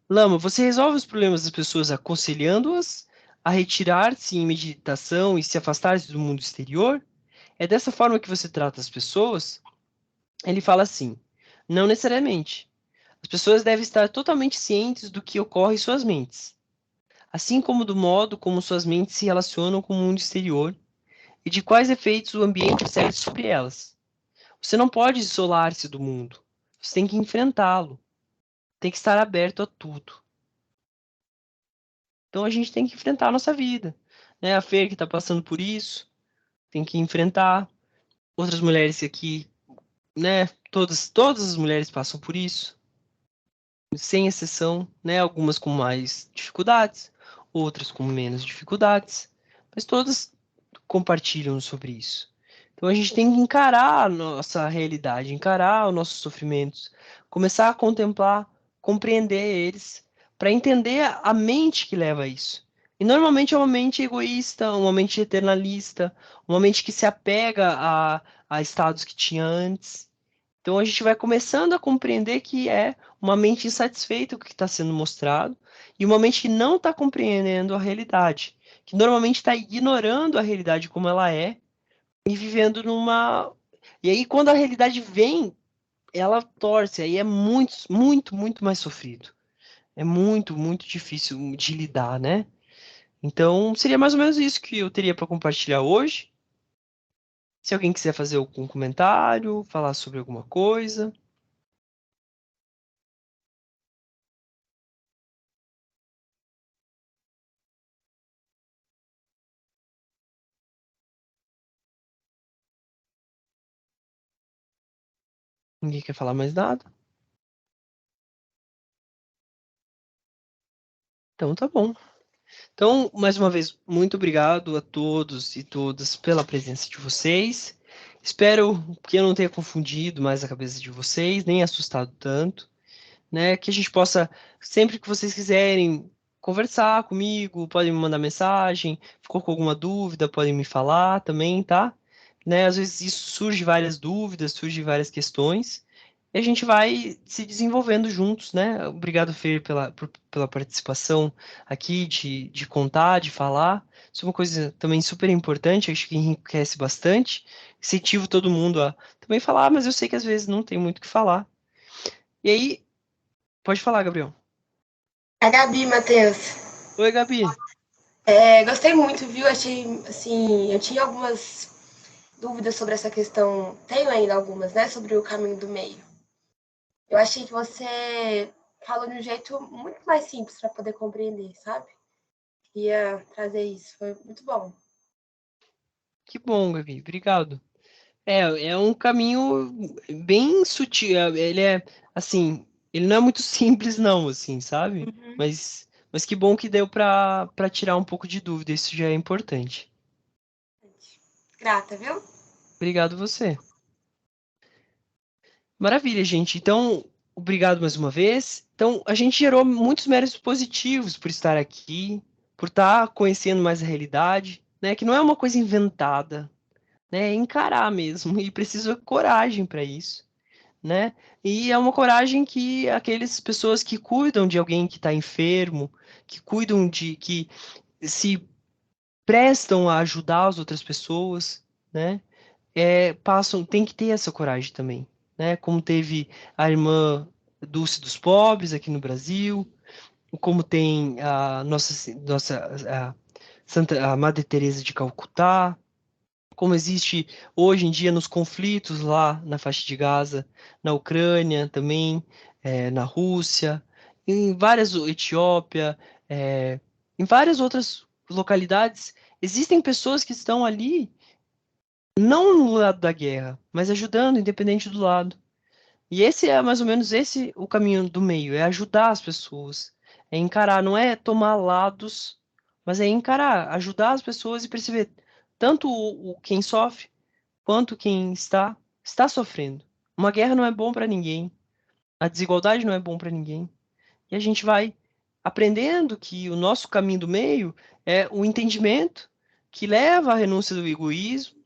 Lama, você resolve os problemas das pessoas aconselhando-as a retirar-se em meditação e se afastar-se do mundo exterior? É dessa forma que você trata as pessoas? Ele fala assim: não necessariamente. As pessoas devem estar totalmente cientes do que ocorre em suas mentes, assim como do modo como suas mentes se relacionam com o mundo exterior e de quais efeitos o ambiente exerce sobre elas. Você não pode isolar-se do mundo. Você tem que enfrentá-lo. Tem que estar aberto a tudo. Então a gente tem que enfrentar a nossa vida, né? A Fer que está passando por isso, tem que enfrentar. Outras mulheres aqui, né? Todas as mulheres passam por isso, sem exceção, né? Algumas com mais dificuldades, outras com menos dificuldades, mas todas compartilham sobre isso. Então a gente tem que encarar a nossa realidade, encarar os nossos sofrimentos, começar a contemplar, compreender eles, para entender a mente que leva a isso. E normalmente é uma mente egoísta, uma mente eternalista, uma mente que se apega a estados que tinha antes. Então a gente vai começando a compreender que é uma mente insatisfeita com o que está sendo mostrado e uma mente que não está compreendendo a realidade, que normalmente está ignorando a realidade como ela é e vivendo numa. E aí, quando a realidade vem, ela torce, aí é muito, muito, muito mais sofrido. É muito, muito difícil de lidar, né? Então, seria mais ou menos isso que eu teria para compartilhar hoje. Se alguém quiser fazer algum comentário, falar sobre alguma coisa. Ninguém quer falar mais nada? Então, tá bom. Então, mais uma vez, muito obrigado a todos e todas pela presença de vocês. Espero que eu não tenha confundido mais a cabeça de vocês, nem assustado tanto, né? Que a gente possa, sempre que vocês quiserem, conversar comigo, podem me mandar mensagem, ficou com alguma dúvida, podem me falar também, tá? Né? Às vezes isso surge várias dúvidas, surge várias questões, e a gente vai se desenvolvendo juntos, né? Obrigado, Fer, pela participação aqui, de contar, de falar. Isso é uma coisa também super importante, acho que enriquece bastante. Incentivo todo mundo a também falar, mas eu sei que às vezes não tem muito o que falar. E aí, pode falar, Gabriel. A Gabi, Matheus. Oi, Gabi. Gostei muito, viu? Achei, assim, eu tinha algumas dúvidas sobre essa questão, tenho ainda algumas, né, sobre o caminho do meio. Eu achei que você falou de um jeito muito mais simples para poder compreender, sabe? Queria trazer isso, foi muito bom. Que bom, Gabi. Obrigado. É um caminho bem sutil. Ele é, assim, ele não é muito simples, não, assim, sabe? Uhum. Mas que bom que deu para tirar um pouco de dúvida. Isso já é importante. Grata, viu? Obrigado você. Maravilha, gente. Então, obrigado mais uma vez. Então, a gente gerou muitos méritos positivos por estar aqui, por estar conhecendo mais a realidade, né? Que não é uma coisa inventada, né? É encarar mesmo. E precisa coragem para isso, né? E é uma coragem que aquelas pessoas que cuidam de alguém que está enfermo, que cuidam que se prestam a ajudar as outras pessoas, né? Tem que ter essa coragem também, né? Como teve a irmã Dulce dos Pobres aqui no Brasil, como tem a a a Madre Teresa de Calcutá, como existe hoje em dia nos conflitos lá na faixa de Gaza, na Ucrânia também, na Rússia, em várias Etiópia, em várias outras localidades, existem pessoas que estão ali não no lado da guerra, mas ajudando, independente do lado. E esse é mais ou menos esse o caminho do meio, é ajudar as pessoas, é encarar, não é tomar lados, mas é encarar, ajudar as pessoas e perceber tanto quem sofre quanto quem está sofrendo. Uma guerra não é bom para ninguém, a desigualdade não é bom para ninguém. E a gente vai aprendendo que o nosso caminho do meio é o entendimento que leva à renúncia do egoísmo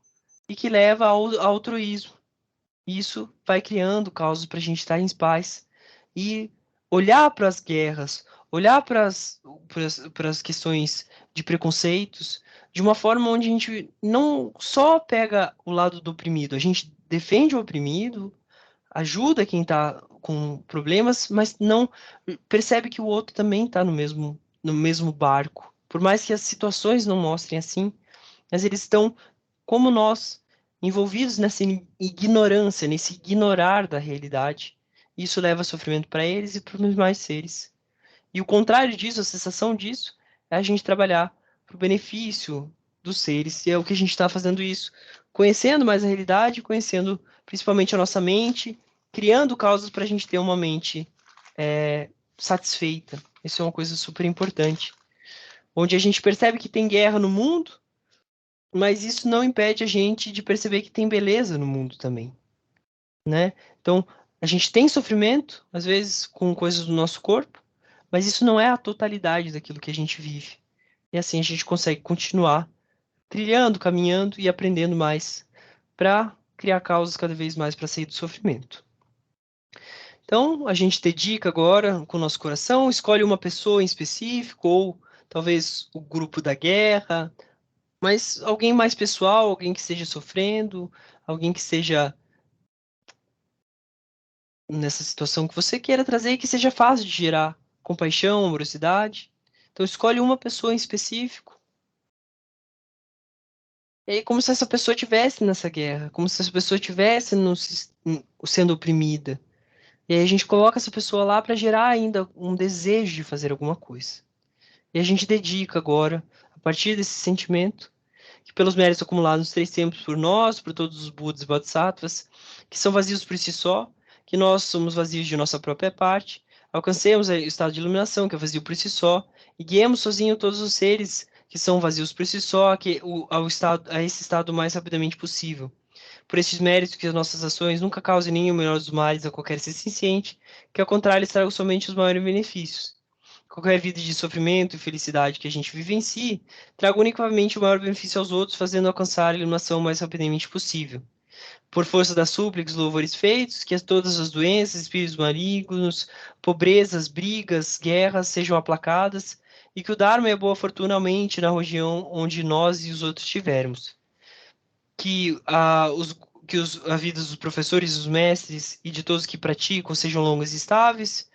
e que leva ao altruísmo. Isso vai criando causas para a gente estar em paz e olhar para as guerras, olhar para as questões de preconceitos de uma forma onde a gente não só pega o lado do oprimido, a gente defende o oprimido, ajuda quem está com problemas, mas não percebe que o outro também está no mesmo barco. Por mais que as situações não mostrem assim, mas eles estão, como nós, envolvidos nessa ignorância, nesse ignorar da realidade. Isso leva a sofrimento para eles e para os demais seres. E o contrário disso, a sensação disso, é a gente trabalhar para o benefício dos seres. E é o que a gente está fazendo isso, conhecendo mais a realidade, conhecendo principalmente a nossa mente, criando causas para a gente ter uma mente satisfeita. Isso é uma coisa super importante. onde a gente percebe que tem guerra no mundo, mas isso não impede a gente de perceber que tem beleza no mundo também, né? Então, a gente tem sofrimento, às vezes com coisas do nosso corpo, mas isso não é a totalidade daquilo que a gente vive. E assim a gente consegue continuar trilhando, caminhando e aprendendo mais para criar causas cada vez mais para sair do sofrimento. Então, a gente dedica agora com o nosso coração, escolhe uma pessoa em específico, ou talvez o grupo da guerra, mas alguém mais pessoal, alguém que esteja sofrendo, alguém que esteja nessa situação que você queira trazer e que seja fácil de gerar compaixão, amorosidade. Então, escolhe uma pessoa em específico. E aí, como se essa pessoa estivesse nessa guerra, como se essa pessoa estivesse sendo oprimida. E aí a gente coloca essa pessoa lá para gerar ainda um desejo de fazer alguma coisa. E a gente dedica agora, a partir desse sentimento, que pelos méritos acumulados nos 3 tempos por nós, por todos os Budas e Bodhisattvas, que são vazios por si só, que nós somos vazios de nossa própria parte, alcancemos o estado de iluminação, que é vazio por si só, e guiemos sozinho todos os seres que são vazios por si só, a esse estado o mais rapidamente possível. Por estes méritos, que as nossas ações nunca causem nenhum menor dos males a qualquer ser senciente, que ao contrário eles tragam somente os maiores benefícios. Qualquer vida de sofrimento e felicidade que a gente vive em si, traga unicamente o maior benefício aos outros, fazendo alcançar a iluminação o mais rapidamente possível. Por força das súplicas, louvores feitos, que todas as doenças, espíritos malignos, pobrezas, brigas, guerras sejam aplacadas, e que o Dharma e a boa fortuna aumente na região onde nós e os outros estivermos. Que a vida dos professores, dos mestres e de todos que praticam sejam longas e estáveis,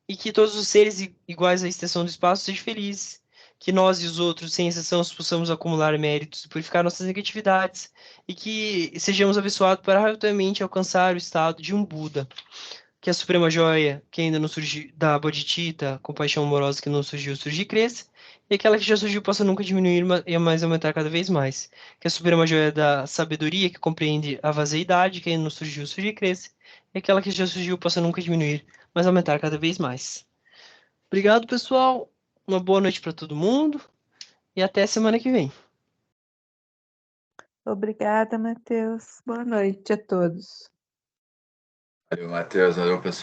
e que todos os seres iguais à extensão do espaço sejam felizes, que nós e os outros, sem exceção, possamos acumular méritos e purificar nossas negatividades, e que sejamos abençoados para rapidamente alcançar o estado de um Buda, que a suprema joia, que ainda não surgiu, da Bodhicitta, compaixão amorosa que não surgiu, surge e cresça, e aquela que já surgiu possa nunca diminuir e mais aumentar cada vez mais. Que a suprema joia da sabedoria, que compreende a vazeidade, que ainda não surgiu, surge e cresça, e aquela que já surgiu possa nunca diminuir, mas aumentar cada vez mais. Obrigado, pessoal. Uma boa noite para todo mundo e até semana que vem. Obrigada, Matheus. Boa noite a todos. Valeu, Matheus. Valeu, pessoal.